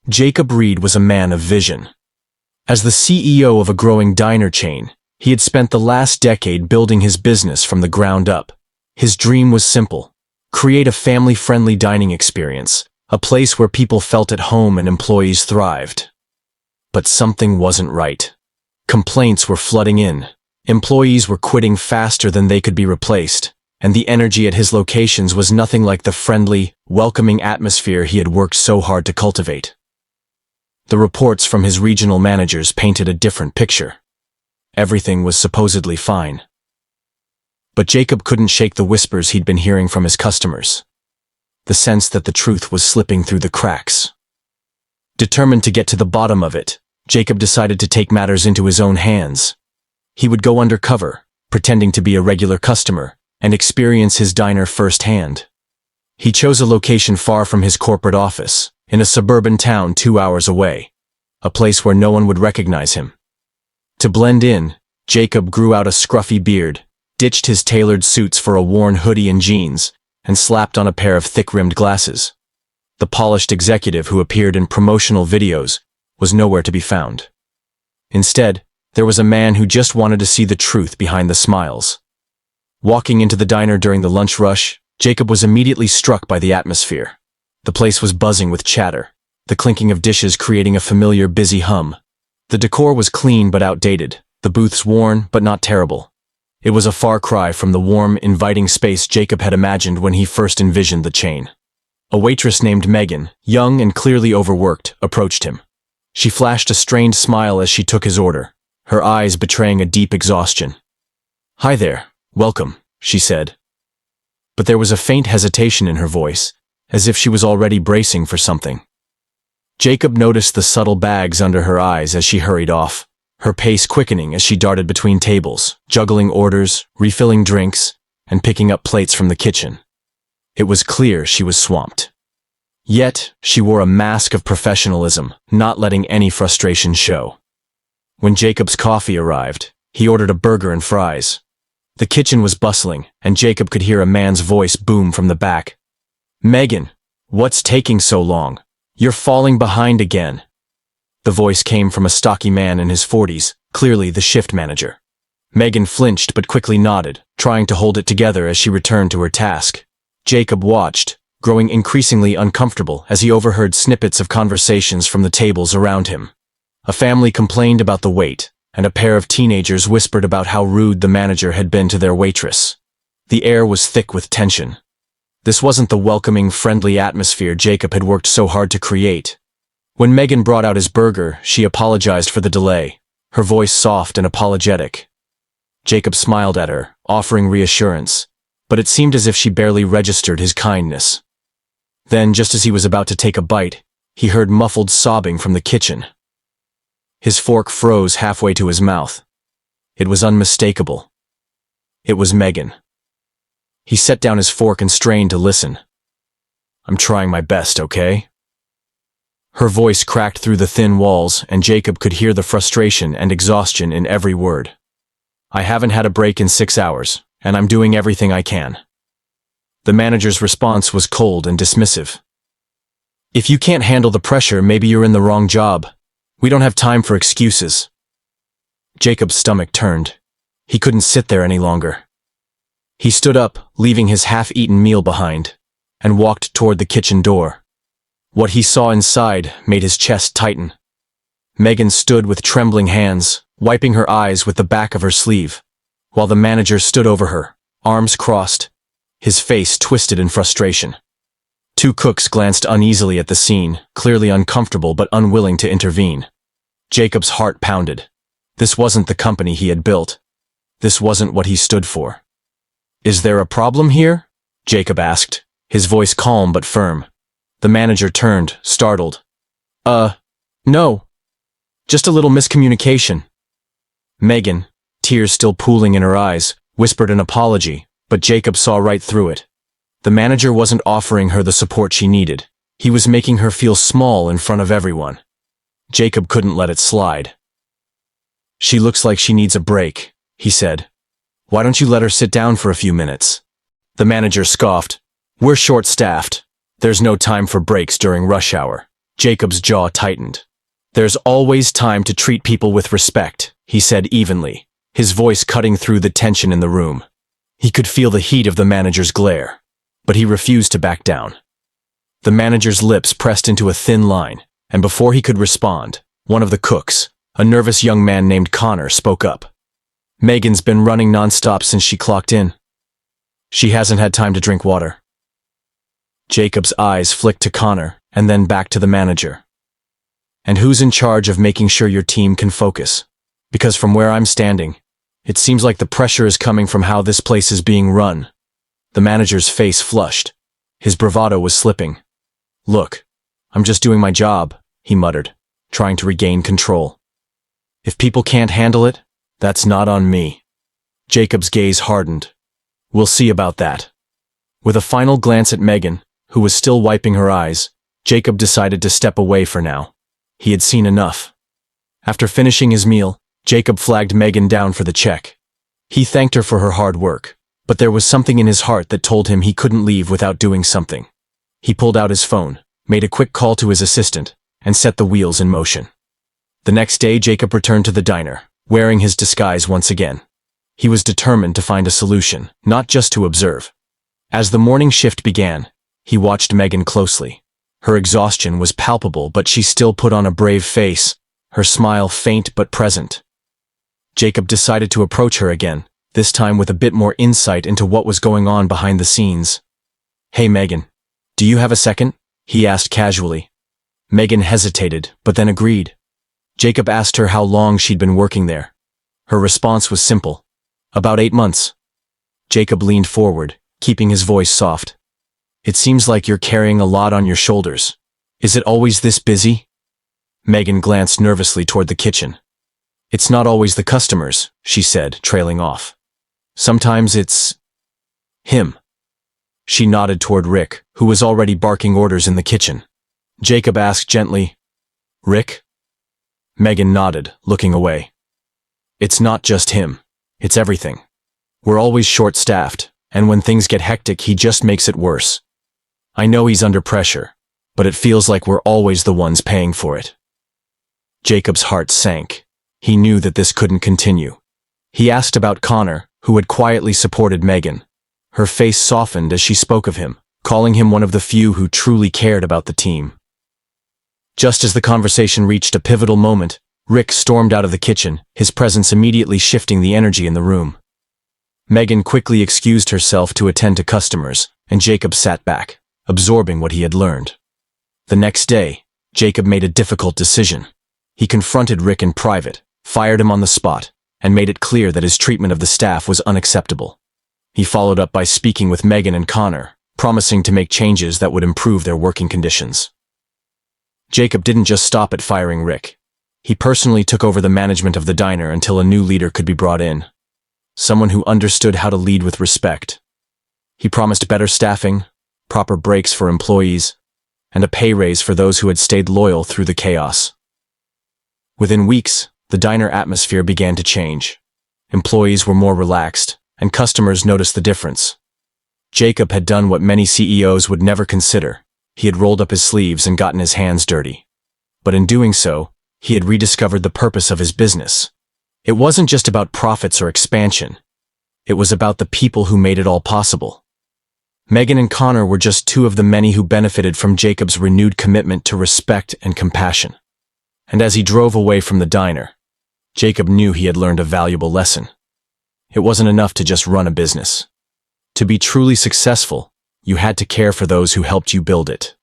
Jacob Reed was a man of vision. As the CEO of a growing diner chain, he had spent the last decade building his business from the ground up. His dream was simple: create a family-friendly dining experience, a place where people felt at home and employees thrived. But something wasn't right. Complaints were flooding in. Employees were quitting faster than they could be replaced, and the energy at his locations was nothing like the friendly, welcoming atmosphere he had worked so hard to cultivate. The reports from his regional managers painted a different picture. Everything was supposedly fine. But Jacob couldn't shake the whispers he'd been hearing from his customers. The sense that the truth was slipping through the cracks. Determined to get to the bottom of it, Jacob decided to take matters into his own hands. He would go undercover, pretending to be a regular customer, and experience his diner firsthand. He chose a location far from his corporate office, in a suburban town 2 hours away, a place where no one would recognize him. To blend in, Jacob grew out a scruffy beard, ditched his tailored suits for a worn hoodie and jeans, and slapped on a pair of thick-rimmed glasses. The polished executive who appeared in promotional videos was nowhere to be found. Instead, there was a man who just wanted to see the truth behind the smiles. Walking into the diner during the lunch rush, Jacob was immediately struck by the atmosphere. The place was buzzing with chatter, the clinking of dishes creating a familiar busy hum. The decor was clean but outdated, the booths worn but not terrible. It was a far cry from the warm, inviting space Jacob had imagined when he first envisioned the chain. A waitress named Megan, young and clearly overworked, approached him. She flashed a strained smile as she took his order, her eyes betraying a deep exhaustion. "Hi there, welcome," she said. But there was a faint hesitation in her voice, as if she was already bracing for something. Jacob noticed the subtle bags under her eyes as she hurried off, her pace quickening as she darted between tables, juggling orders, refilling drinks, and picking up plates from the kitchen. It was clear she was swamped. Yet, she wore a mask of professionalism, not letting any frustration show. When Jacob's coffee arrived, he ordered a burger and fries. The kitchen was bustling, and Jacob could hear a man's voice boom from the back. "Megan, what's taking so long? You're falling behind again." The voice came from a stocky man in his 40s, clearly the shift manager. Megan flinched but quickly nodded, trying to hold it together as she returned to her task. Jacob watched, growing increasingly uncomfortable as he overheard snippets of conversations from the tables around him. A family complained about the wait, and a pair of teenagers whispered about how rude the manager had been to their waitress. The air was thick with tension. This wasn't the welcoming, friendly atmosphere Jacob had worked so hard to create. When Megan brought out his burger, she apologized for the delay, her voice soft and apologetic. Jacob smiled at her, offering reassurance, but it seemed as if she barely registered his kindness. Then, just as he was about to take a bite, he heard muffled sobbing from the kitchen. His fork froze halfway to his mouth. It was unmistakable. It was Megan. He set down his fork and strained to listen. "I'm trying my best, okay?" Her voice cracked through the thin walls, and Jacob could hear the frustration and exhaustion in every word. "I haven't had a break in 6 hours, and I'm doing everything I can." The manager's response was cold and dismissive. "If you can't handle the pressure, maybe you're in the wrong job. We don't have time for excuses." Jacob's stomach turned. He couldn't sit there any longer. He stood up, leaving his half-eaten meal behind, and walked toward the kitchen door. What he saw inside made his chest tighten. Megan stood with trembling hands, wiping her eyes with the back of her sleeve, while the manager stood over her, arms crossed, his face twisted in frustration. Two cooks glanced uneasily at the scene, clearly uncomfortable but unwilling to intervene. Jacob's heart pounded. This wasn't the company he had built. This wasn't what he stood for. "Is there a problem here?" Jacob asked, his voice calm but firm. The manager turned, startled. No. Just a little miscommunication." Megan, tears still pooling in her eyes, whispered an apology, but Jacob saw right through it. The manager wasn't offering her the support she needed. He was making her feel small in front of everyone. Jacob couldn't let it slide. "She looks like she needs a break," he said. "Why don't you let her sit down for a few minutes?" The manager scoffed. "We're short-staffed. There's no time for breaks during rush hour." Jacob's jaw tightened. "There's always time to treat people with respect," he said evenly, his voice cutting through the tension in the room. He could feel the heat of the manager's glare, but he refused to back down. The manager's lips pressed into a thin line, and before he could respond, one of the cooks, a nervous young man named Connor, spoke up. "Megan's been running nonstop since she clocked in. She hasn't had time to drink water." Jacob's eyes flicked to Connor, and then back to the manager. "And who's in charge of making sure your team can focus? Because from where I'm standing, it seems like the pressure is coming from how this place is being run." The manager's face flushed. His bravado was slipping. "Look, I'm just doing my job," he muttered, trying to regain control. "If people can't handle it, that's not on me." Jacob's gaze hardened. "We'll see about that." With a final glance at Megan, who was still wiping her eyes, Jacob decided to step away for now. He had seen enough. After finishing his meal, Jacob flagged Megan down for the check. He thanked her for her hard work, but there was something in his heart that told him he couldn't leave without doing something. He pulled out his phone, made a quick call to his assistant, and set the wheels in motion. The next day, Jacob returned to the diner, wearing his disguise once again. He was determined to find a solution, not just to observe. As the morning shift began, he watched Megan closely. Her exhaustion was palpable, but she still put on a brave face, her smile faint but present. Jacob decided to approach her again, this time with a bit more insight into what was going on behind the scenes. "Hey Megan, do you have a second?" he asked casually. Megan hesitated, but then agreed. Jacob asked her how long she'd been working there. Her response was simple. "About 8 months." Jacob leaned forward, keeping his voice soft. "It seems like you're carrying a lot on your shoulders. Is it always this busy?" Megan glanced nervously toward the kitchen. "It's not always the customers," she said, trailing off. "Sometimes it's him." She nodded toward Rick, who was already barking orders in the kitchen. Jacob asked gently, "Rick?" Megan nodded, looking away. "It's not just him. It's everything. We're always short-staffed, and when things get hectic, he just makes it worse. I know he's under pressure, but it feels like we're always the ones paying for it." Jacob's heart sank. He knew that this couldn't continue. He asked about Connor, who had quietly supported Megan. Her face softened as she spoke of him, calling him one of the few who truly cared about the team. Just as the conversation reached a pivotal moment, Rick stormed out of the kitchen, his presence immediately shifting the energy in the room. Megan quickly excused herself to attend to customers, and Jacob sat back, absorbing what he had learned. The next day, Jacob made a difficult decision. He confronted Rick in private, fired him on the spot, and made it clear that his treatment of the staff was unacceptable. He followed up by speaking with Megan and Connor, promising to make changes that would improve their working conditions. Jacob didn't just stop at firing Rick. He personally took over the management of the diner until a new leader could be brought in. Someone who understood how to lead with respect. He promised better staffing, proper breaks for employees, and a pay raise for those who had stayed loyal through the chaos. Within weeks, the diner atmosphere began to change. Employees were more relaxed, and customers noticed the difference. Jacob had done what many CEOs would never consider. He had rolled up his sleeves and gotten his hands dirty. But in doing so, he had rediscovered the purpose of his business. It wasn't just about profits or expansion. It was about the people who made it all possible. Megan and Connor were just two of the many who benefited from Jacob's renewed commitment to respect and compassion. And as he drove away from the diner, Jacob knew he had learned a valuable lesson. It wasn't enough to just run a business. To be truly successful, you had to care for those who helped you build it.